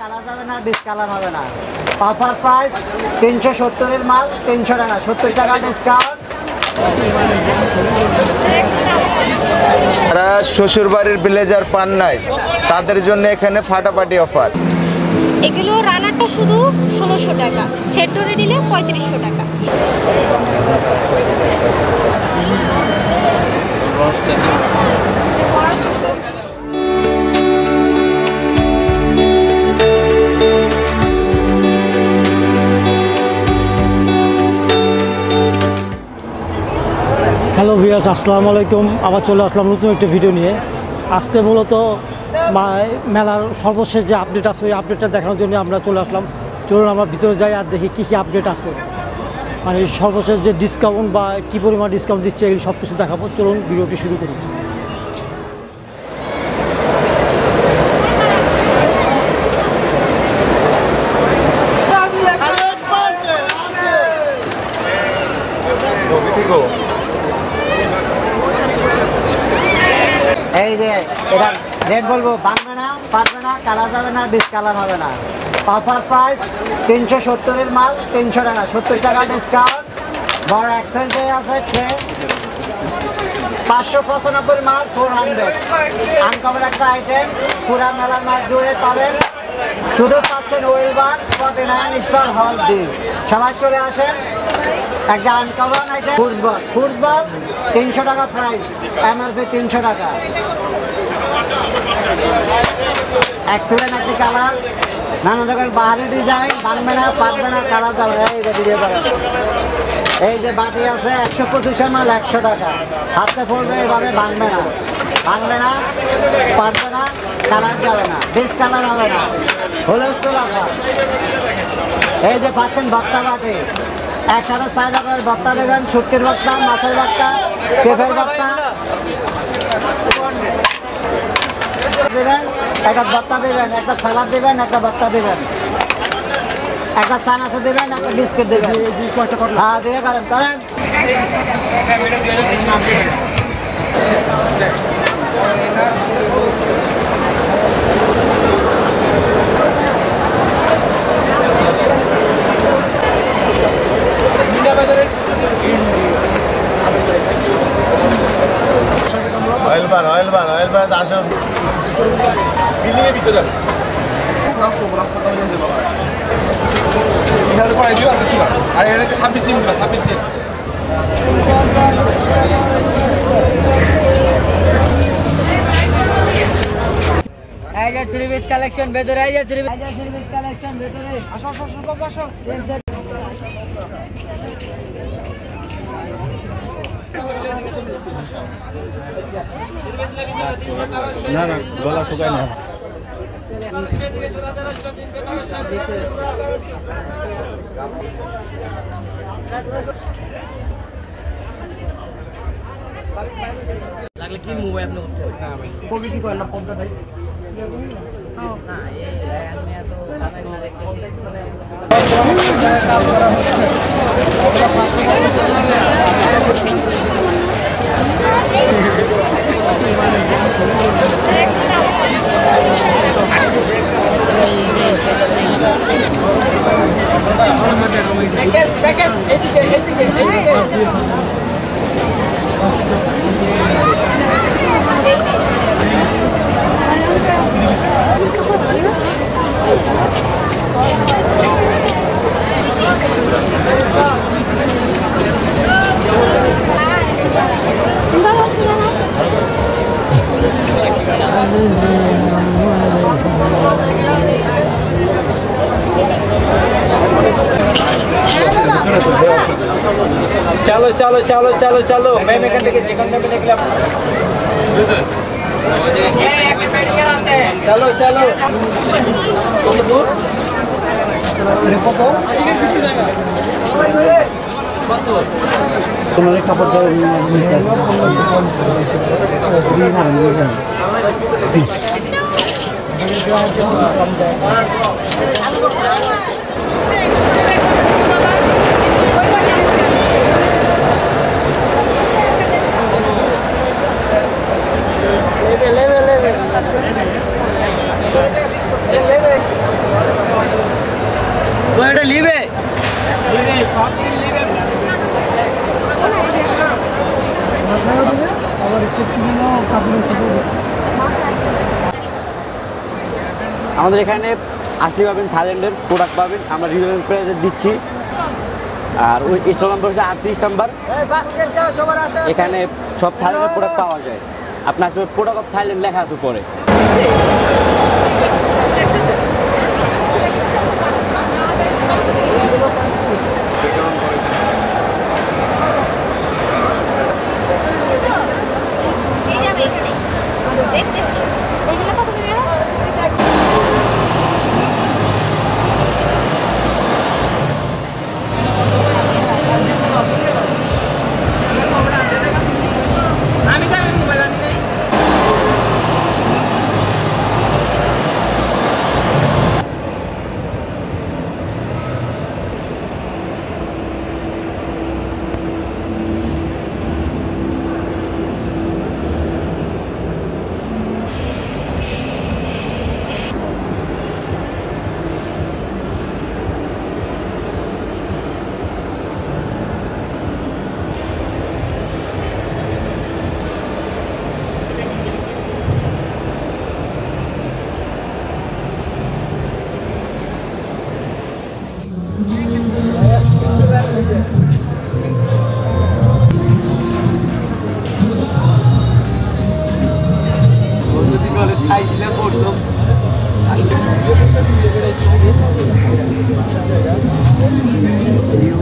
কালা যাবে না, ডিসকালার হবে না। অফার প্রাইস 370 এর মাল 300 টাকা, 70 টাকা ডিসকাউন্ট। যারা শ্বশুর বাড়ির ব্লেজার পান নাই তাদের জন্য এখানে ফাটাফাটি অফার। এগুলো রানারটা শুধু 1600 টাকা, সেট ধরে নিলে 3500 টাকা। হ্যালো ভিউয়ার্স, আসসালামু আলাইকুম। আবার চলে আসলাম নতুন একটা ভিডিও নিয়ে। আজকে মূলত মেলার সর্বশেষ যে আপডেট আছে ওই আপডেটটা দেখানোর জন্য আমরা চলে আসলাম। চলুন আমরা ভিতরে যাই আর দেখি কী কী আপডেট আছে, মানে সর্বশেষ যে ডিসকাউন্ট বা কী পরিমাণ ডিসকাউন্ট দিচ্ছে এই সব কিছু দেখাবো। চলুন ভিডিওটি শুরু করি। এই যে এটা রেট বলবো, ভাঙবে না, পারবে না, কালা যাবে না, ডিসকালার হবে না। অফার প্রাইস 370 এর মাল 300 টাকা, 70 টাকা ডিসকাউন্ট। বড় এক্সেন্টে আছে ট্রে 595 মাল 400। আনকমন একটা আইটেম, পুরা মেলার মাল জুড়ে পাবেন। শুধু পাচ্ছেন ওয়েল বার 49 স্টার হল ডিল। সবাই চলে আসেন। একটা আনকমন আইটেম ফুটবল 300 টাকা প্রাইস, এমআরপি 300 টাকা। এক্সেলেন্ট একটি কালার, নানা রকমের বাহারি ডিজাইন, ভাঙবে না, পারবে না, কালার যাবে। এই যে ভিডিও করেন, এই যে বাটি আছে 125 মাল 100 টাকা। হাতে পড়বে, এভাবে ভাঙবে না, পারবে না, কালার যাবে না, ডিসকালার হবে না, হুলস্থুল অফার। এই যে পাচ্ছেন ভর্তা বাটি, একসাথে 4 রকমের ভর্তা দেবেন। শুটকির ভর্তা, মাছের ভর্তা, পেঁপের ভর্তা দেবেন, একটা ভর্তা দেবেন, একটা সালাদ দেবেন, একটা ভর্তা দেবেন, একটা চানাচুর দেবেন, একটা বিস্কিট দেবেন। হ্যাঁ দিয়ে করেন। অয়েল বার আসুন বিল্ডিংয়ের ভিতরে আর এখানে 26 ইঞ্চি 26 ইঞ্চি এই যে থ্রি পিস কালেকশন ভেতরে, এই যে থ্রি পিস কালেকশন ভেতরে। আসো না না, গলা শুকায় না। লাগলে কি মোবাইল আপনি করতে হবে? কবি কি করেন না পদ্মা ভাই? না আমি এত দামে না দেখতেছি। चलो चलो चलो चलो चलो मैं एखान থেকে যেখান থেকে দেখলাম चलो चलो কত দূর কত কত তোমার কাপড় लेवे এটা নিবে আমাদের এখানে আসলে পাবেন থাইল্যান্ডের প্রোডাক্ট পাবেন, আমরা রিজনেবল প্রাইসে দিচ্ছি। আর ওই স্টল নাম্বার হচ্ছে 38 নাম্বার। এখানে সব থাইল্যান্ডের প্রোডাক্ট পাওয়া যায়। আপনার আসলে প্রোডাক্ট অফ থাইল্যান্ড লেখা আছে পরে। দেখতেছি এগুলো কত করে?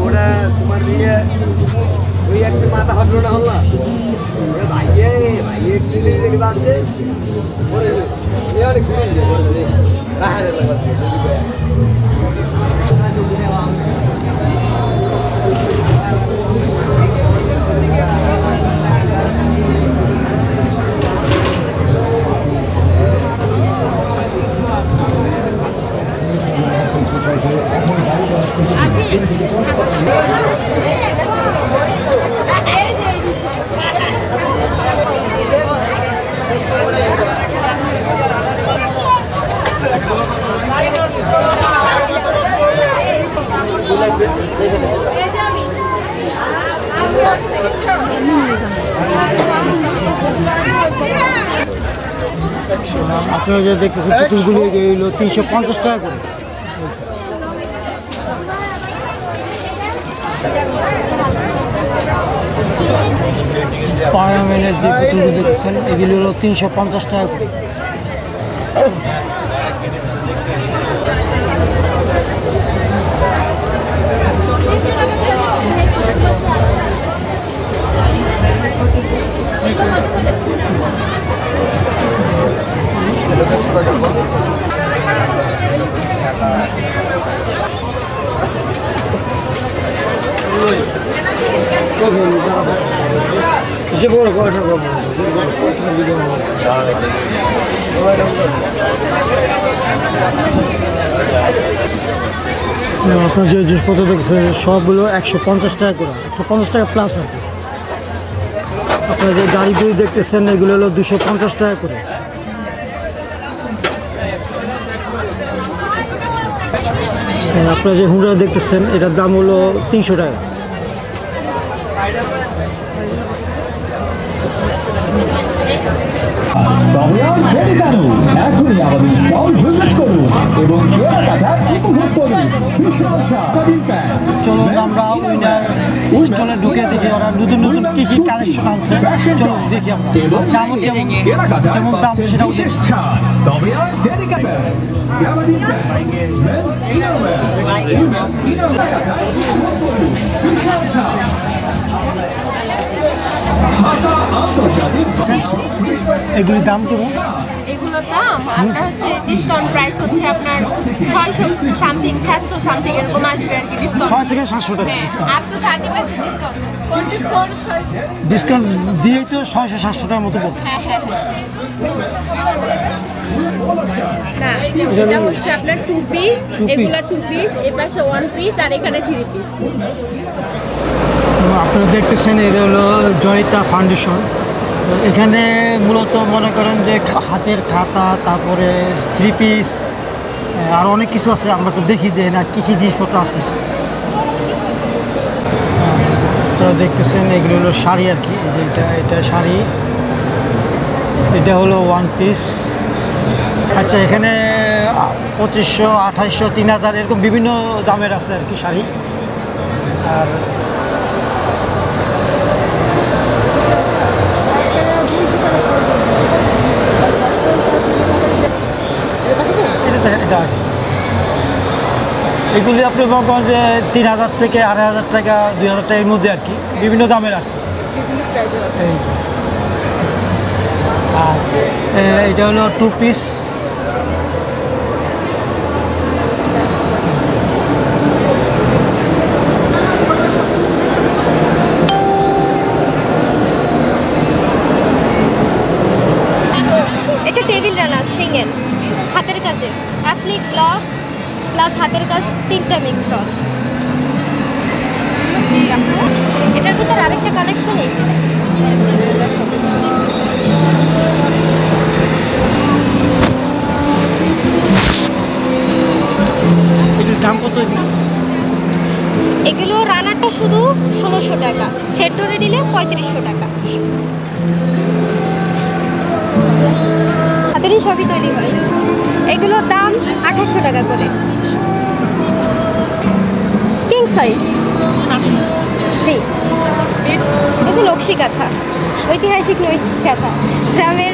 ওরা তোমার দিয়ে ওই একটা মাথা হটলো না হল না ভাইয়ে ভাইয়ে ছেলে বাঁধছে আপনারা যে দেখতেছেন পুতুলগুলো এগুলো 350 টাকা করে। স্পাইডারম্যানের যে পুতুলগুলো দেখতেছেন এগুলো হলো 350 টাকা করে। আপনার যে জিনিসপত্র দেখছেন সবগুলো 150 টাকা করে, 150 টাকা প্লাস আর কি। আপনার যে গাড়িগুলি দেখতেছেন এগুলো হলো 250 টাকা করে। আপনারা যে হুন্ডা দেখতেছেন এটার দাম হলো 300 টাকা। এখনই আমাদের স্টল ভিজিট করুন এবং কেনাকাটা উপভোগ করুন। চলুন আমরা উইনার স্টলে ঢুকে দেখি ওরা নতুন নতুন কি কি কালেকশন আনছে। চলুন দেখি আমরা দাম কেমন দাম সেটাও দেখি। তবে আর দেরি কেন? এগুলির দাম কেমন? এগুলোর দাম আপনার হচ্ছে ডিসকাউন্ট প্রাইস হচ্ছে আপনার 600 সামথিং 700 সামথিং এরকম আসবে আর কি ডিসকাউন্ট 6 থেকে 700 টাকা আপ টু 30% ডিসকাউন্ট 24 ডিসকাউন্ট দিয়েই তো 600-700 টাকার মতো পড়বে। হ্যাঁ না এটা হচ্ছে আপনার 2 পিস এগুলা 2 পিস এই পাশে 1 পিস আর এখানে 3 পিস। আপনারা দেখতেছেন এটা হলো জয়িতা ফাউন্ডেশন। তো এখানে মূলত মনে করেন যে হাতের খাতা, তারপরে 3 পিস, আর অনেক কিছু আছে, আমরা একটু দেখি যে না কী কী জিনিসপত্র আছে। আপনারা দেখতেছেন এগুলো হলো শাড়ি আর কি, এই যে এটা শাড়ি, এটা হলো ওয়ান পিস। আচ্ছা, এখানে 2500, 2800, 3000 এরকম বিভিন্ন দামের আছে আর কি শাড়ি। আর এগুলি আপনি মনে করেন যে 3000 থেকে 2500 টাকা, 2000 টাকার মধ্যে আর কি, বিভিন্ন দামের আর কি। আর এটা হলো 2 পিস। এটা টেবিল রানার সিঙ্গেল হাতের কাছে, অ্যাপ্লিক ব্লক প্লাস হাতের কাজ 3টা মিক্স রড। এটার ভিতর আরেকটা কালেকশন আছে, এটার দাম কত? এগুলো রানারটা শুধু 1600 টাকা, সেট ধরে নিলে 3500 টাকা। হাতেরই সবই তৈরি হয়। এগুলোর দাম 2800 টাকা করে, কিং সাইজ। জি, এটা তো নকশি কাঁথা, ঐতিহাসিক নকশি কাঁথা। গ্রামের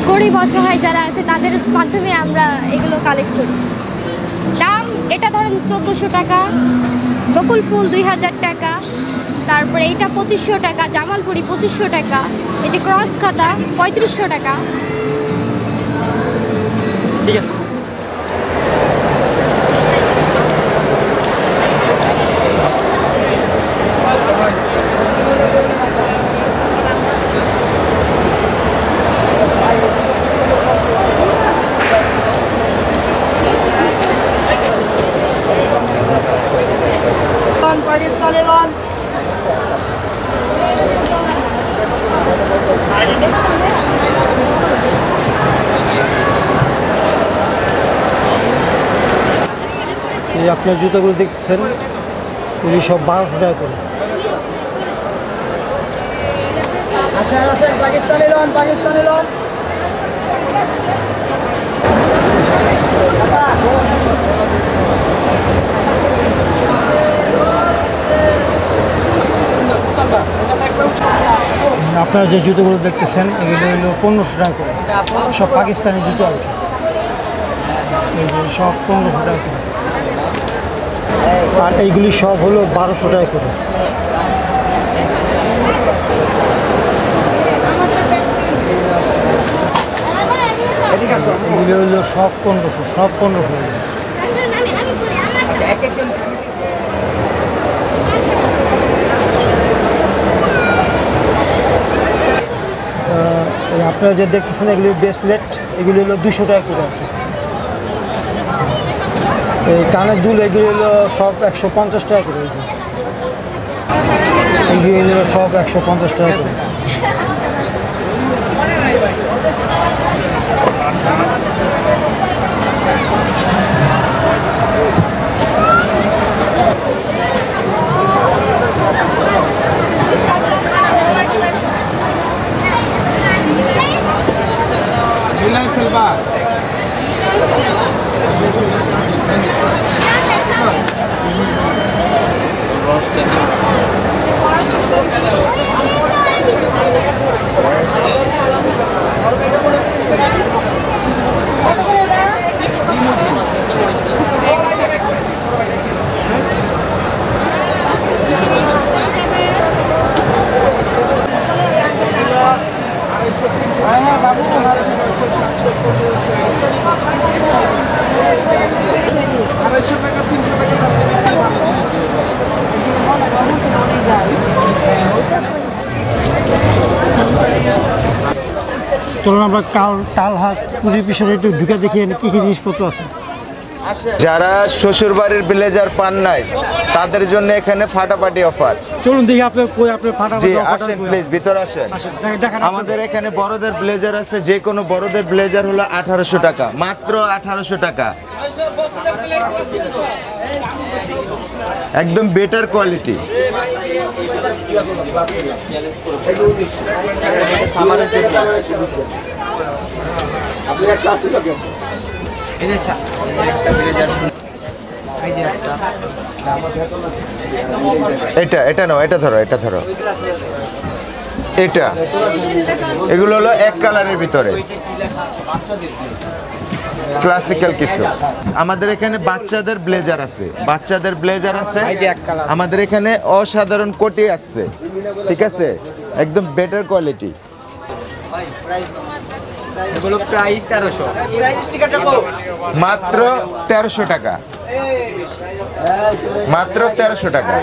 গরিব অসহায় যারা আছে তাদের মাধ্যমে আমরা এগুলো কালেক্ট করি। দাম এটা ধরেন 1400 টাকা, বকুল ফুল 2000 টাকা, তারপরে এইটা 2500 টাকা, জামালপুরি 2500 টাকা, এই যে ক্রস খাতা 3500 টাকা। ঠিক আছে। পাকিস্তানি লন এই আপনার জুতোগুলো দেখতেছেন, এগুলি সব 1200 টাকা করে। আসেন আসেন, পাকিস্তানি লন, পাকিস্তানি লন। আপনারা যে জুতোগুলো দেখতেছেন এগুলো হলো 1500 টাকা করে, সব পাকিস্তানি জুতো আছে, এগুলো সব 1500 টাকা করে। আর এইগুলি সব হলো 1200 টাকা করে। এগুলি হলো সব 1500, সব 1500। আপনারা যে দেখতেছেন এগুলি ব্রেসলেট, এগুলি হলো 200 টাকা করে আছে। এই কানের দুল এগুলি হলো সব 150 টাকা করে, এগুলি হলো সব 150 টাকা করে। চলুন আমরা তালহাট পুরীর পিছনে একটু ঢুকে দেখি কী কী জিনিসপত্র আছে। যারা শ্বশুর বাড়ির ব্লেজার পান নাই তাদের জন্য এখানে ফাটাফাটি অফার। চলুন দেখি আপনার কই আপনার ফাটাফাটি জি আসেন প্লিজ ভিতরে আসেন। আমাদের এখানে বড়দের ব্লেজার আছে, যে কোনো বড়দের ব্লেজার হলো 1800 টাকা, মাত্র 1800 টাকা, একদম বেটার কোয়ালিটি। এটা নাও, এটা ধরো, এটা ধরো, এটা এগুলো হলো এক কালারের ভিতরে ক্লাসিক্যাল কিছু। আমাদের এখানে বাচ্চাদের ব্লেজার আছে, বাচ্চাদের ব্লেজার আছে আমাদের এখানে, অসাধারণ কোটি আছে, ঠিক আছে, একদম বেটার কোয়ালিটি। এগুলো প্রাইস 1300, মাত্র 1300 টাকা, মাত্র 1300 টাকা।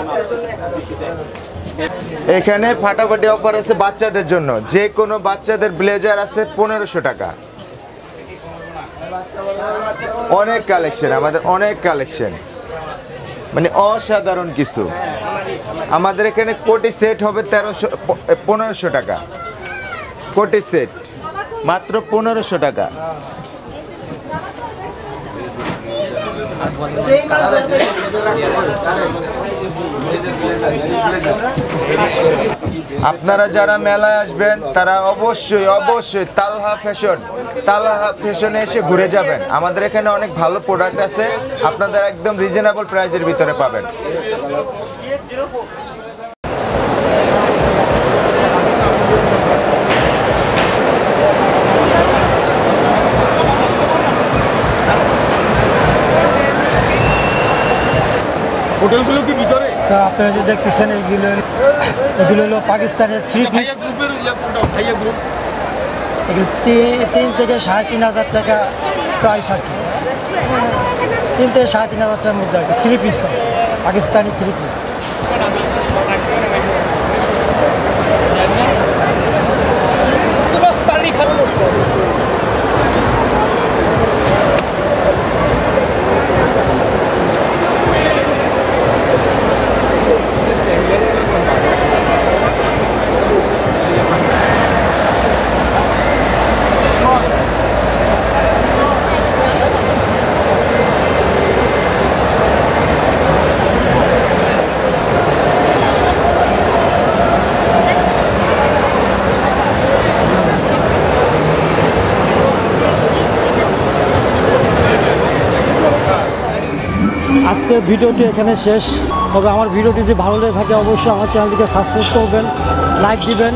এখানে ফাটাফাটি অফার আছে বাচ্চাদের জন্য, যে কোনো বাচ্চাদের ব্লেজার আছে 1500 টাকা। অনেক কালেকশন আমাদের, অনেক কালেকশন, মানে অসাধারণ কিছু। আমাদের এখানে কোটি সেট হবে 1500 টাকা, কোটি সেট মাত্র 1500 টাকা। আপনারা যারা মেলায় আসবেন তারা অবশ্যই অবশ্যই তালহা ফ্যাশনে এসে ঘুরে যাবেন। আমাদের এখানে অনেক ভালো প্রোডাক্ট আছে, আপনাদের একদম রিজনেবল প্রাইসের ভিতরে পাবেন। হোটেলগুলো কি ভিতরে? আপনারা যে দেখতেছেন এগুলো হলো পাকিস্তানের 3 পিস, এগুলো 3 থেকে 3500 টাকা প্রাইস আর কি, 3 থেকে 3500 টাকার মধ্যে আর কি 3 পিস, পাকিস্তানি 3 পিস। আজকের ভিডিওটি এখানে শেষ, তবে আমার ভিডিওটি যদি ভালো লেগে থাকে অবশ্যই আমার চ্যানেলটিকে সাবস্ক্রাইব করবেন, লাইক দিবেন,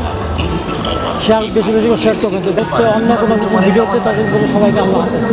শেয়ার বেশি বেশি করে শেয়ার করবেন। তো দেখতে অন্য কোনো ভিডিওতে, তাদের জন্য সবাইকে আল্লাহ হাফেজ।